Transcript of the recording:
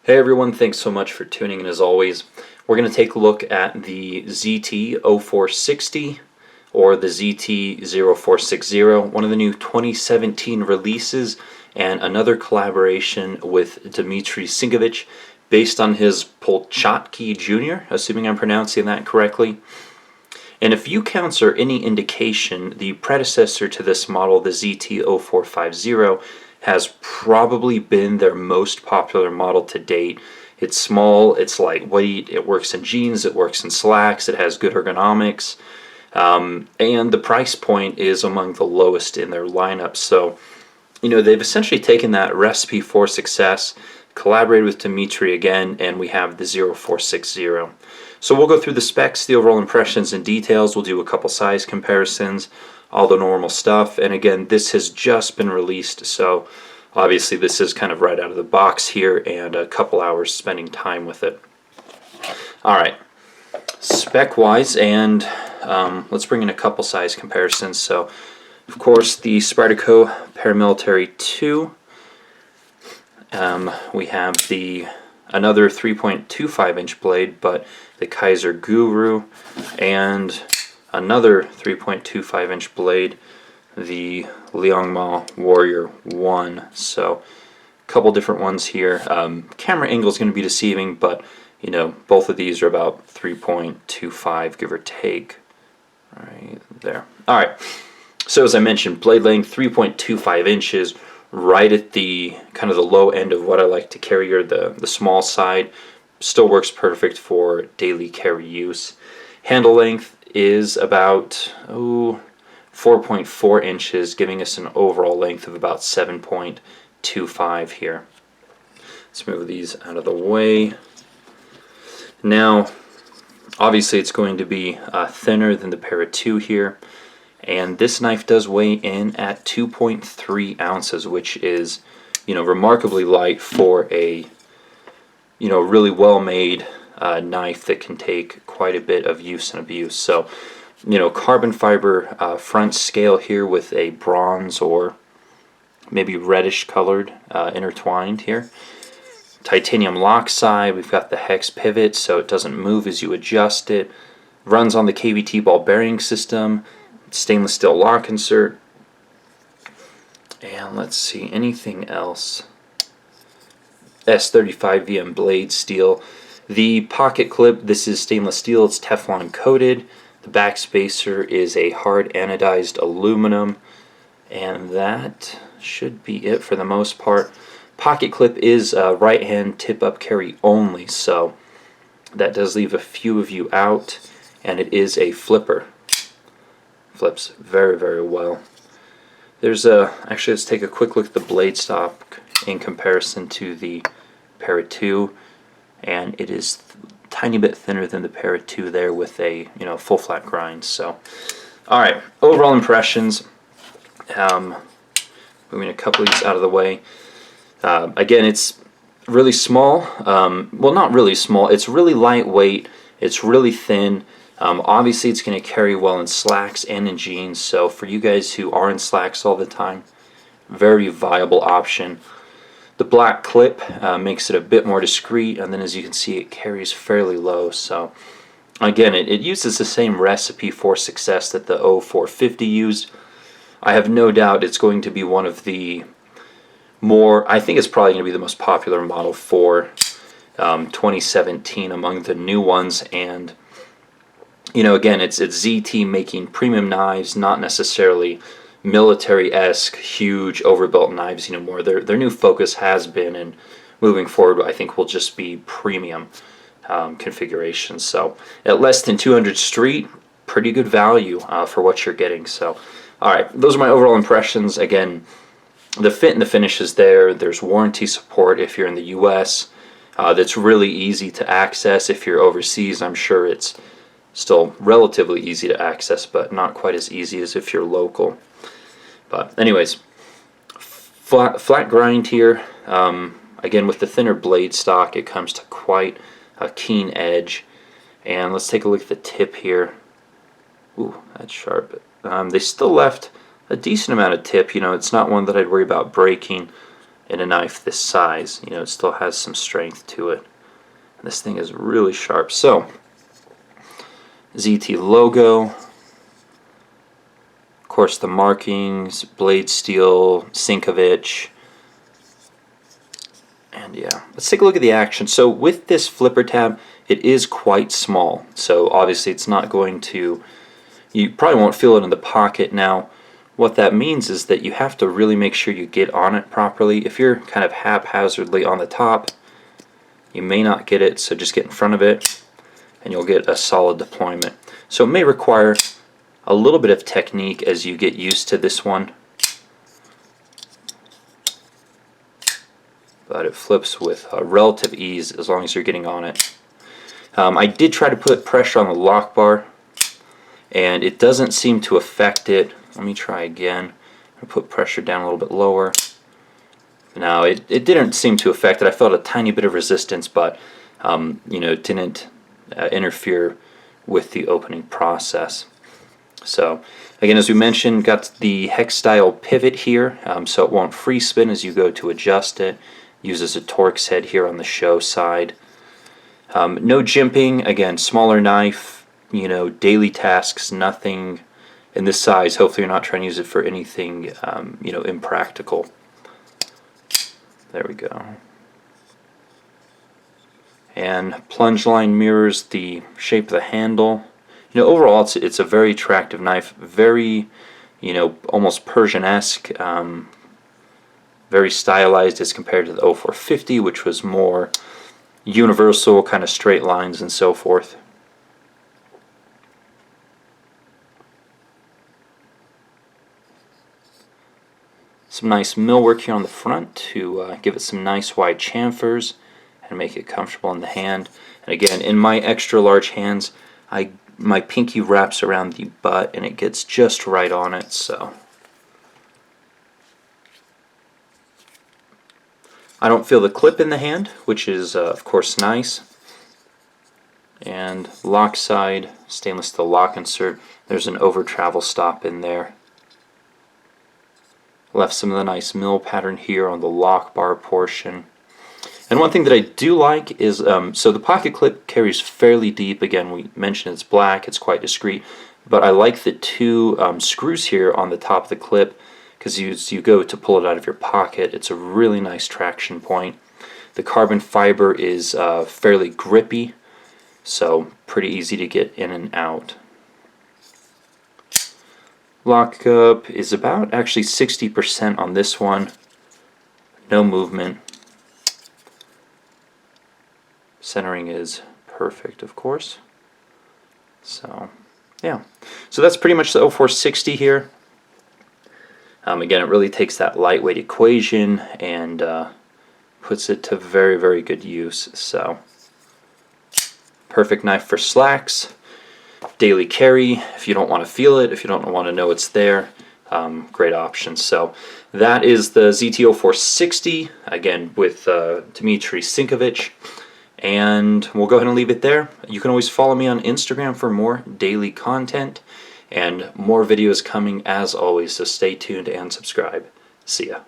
Hey everyone, thanks so much for tuning in as always. We're going to take a look at the ZT-0460 or the ZT-0460, one of the new 2017 releases and another collaboration with Dmitry Sinkovich based on his Polchatki Jr., assuming I'm pronouncing that correctly. And if view counts are any indication, the predecessor to this model, the ZT-0450, has probably been their most popular model to date. It's small, it's lightweight, it works in jeans, it works in slacks, it has good ergonomics, and the price point is among the lowest in their lineup. So, they've essentially taken that recipe for success, collaborated with Dmitry again, and we have the 0460. So we'll go through the specs, the overall impressions and details. We'll do a couple size comparisons, all the normal stuff. And again, this has just been released, so obviously this is kind of right out of the box here and a couple hours spending time with it. Alright, spec-wise, and let's bring in a couple size comparisons. So, of course, the Spyderco Paramilitary 2. We have another 3.25 inch blade, but the Kaiser Guru, and another 3.25 inch blade, the Liangma Warrior 1. So a couple different ones here. Camera angle is going to be deceiving, but both of these are about 3.25 give or take. Right there. Alright, so as I mentioned, blade length 3.25 inches, right at the kind of the low end of what I like to carry, or the small side. Still works perfect for daily carry use. Handle length is about 4.4 inches, giving us an overall length of about 7.25 here. Let's move these out of the way. Now, obviously it's going to be thinner than the Para 2 here. And this knife does weigh in at 2.3 ounces, which is, remarkably light for a, really well-made knife that can take quite a bit of use and abuse. So, carbon fiber front scale here with a bronze or maybe reddish colored intertwined here. Titanium lock side. We've got the hex pivot so it doesn't move as you adjust it. Runs on the KVT ball bearing system. Stainless steel lock insert. And let's see, anything else? S35 VM blade steel. The pocket clip, this is stainless steel, it's Teflon coated. The back spacer is a hard anodized aluminum. And that should be it for the most part. Pocket clip is right hand tip up carry only, so that does leave a few of you out. And it is a flipper. Flips very, very well. There's actually, let's take a quick look at the blade stock in comparison to the Para 2, and it is a tiny bit thinner than the Para 2 there with a full flat grind. So, all right, overall impressions. Moving a couple of these out of the way. Again, it's really small. Well, not really small. It's really lightweight. It's really thin. Obviously it's going to carry well in slacks and in jeans, so for you guys who are in slacks all the time, very viable option. The black clip makes it a bit more discreet, and then as you can see it carries fairly low. So again, it uses the same recipe for success that the 0450 used. I have no doubt it's going to be one of the more, I think it's probably going to be the most popular model for 2017 among the new ones. And again, it's ZT making premium knives, not necessarily military-esque, huge, overbuilt knives anymore. Their new focus has been, and moving forward, I think will just be premium configurations. So at less than 200 street, pretty good value for what you're getting. So, all right, those are my overall impressions. Again, the fit and the finish is there. There's warranty support if you're in the U.S. That's really easy to access. If you're overseas, I'm sure it's still relatively easy to access, but not quite as easy as if you're local. But anyways, flat grind here. Again, with the thinner blade stock, it comes to quite a keen edge. And let's take a look at the tip here. Ooh, that's sharp. They still left a decent amount of tip. It's not one that I'd worry about breaking. in a knife this size. You know, it still has some strength to it. And this thing is really sharp. So, ZT logo, of course the markings, blade steel, Sinkovich, and yeah. Let's take a look at the action. So with this flipper tab, it is quite small. So obviously it's not going to, you probably won't feel it in the pocket. Now, what that means is that you have to really make sure you get on it properly. If you're kind of haphazardly on the top, you may not get it, so just get in front of it and you'll get a solid deployment. So it may require a little bit of technique as you get used to this one, but it flips with relative ease as long as you're getting on it. I did try to put pressure on the lock bar and it doesn't seem to affect it. Let me try again. I put pressure down a little bit lower. Now it didn't seem to affect it. I felt a tiny bit of resistance, but you know, it didn't interfere with the opening process. So again, as we mentioned, got the hex style pivot here, so it won't free spin as you go to adjust it. Uses a Torx head here on the show side. No jimping. Again, smaller knife. You know, daily tasks. Nothing in this size. Hopefully, you're not trying to use it for anything you know, impractical. There we go. And plunge line mirrors the shape of the handle. You know, overall, it's a very attractive knife. Very, you know, almost Persian-esque. Very stylized as compared to the 0450, which was more universal, kind of straight lines and so forth. Some nice millwork here on the front to give it some nice wide chamfers and make it comfortable in the hand. And again, in my extra large hands, my pinky wraps around the butt and it gets just right on it. So I don't feel the clip in the hand, which is of course nice. And lock side, stainless steel lock insert. There's an over travel stop in there. Left some of the nice mill pattern here on the lock bar portion. And one thing that I do like is, so the pocket clip carries fairly deep. Again, we mentioned it's black, it's quite discreet, but I like the two screws here on the top of the clip, because as you go to pull it out of your pocket, it's a really nice traction point. The carbon fiber is fairly grippy, so pretty easy to get in and out. Lockup is about actually 60% on this one. No movement. Centering is perfect, of course. So, yeah. So that's pretty much the 0460 here. Again, it really takes that lightweight equation and puts it to very, very good use. So, perfect knife for slacks. Daily carry, if you don't want to feel it, if you don't want to know it's there, great option. So that is the ZT-0460, again with Dmitry Sinkovich, and we'll go ahead and leave it there. You can always follow me on Instagram for more daily content, and more videos coming as always, so stay tuned and subscribe. See ya.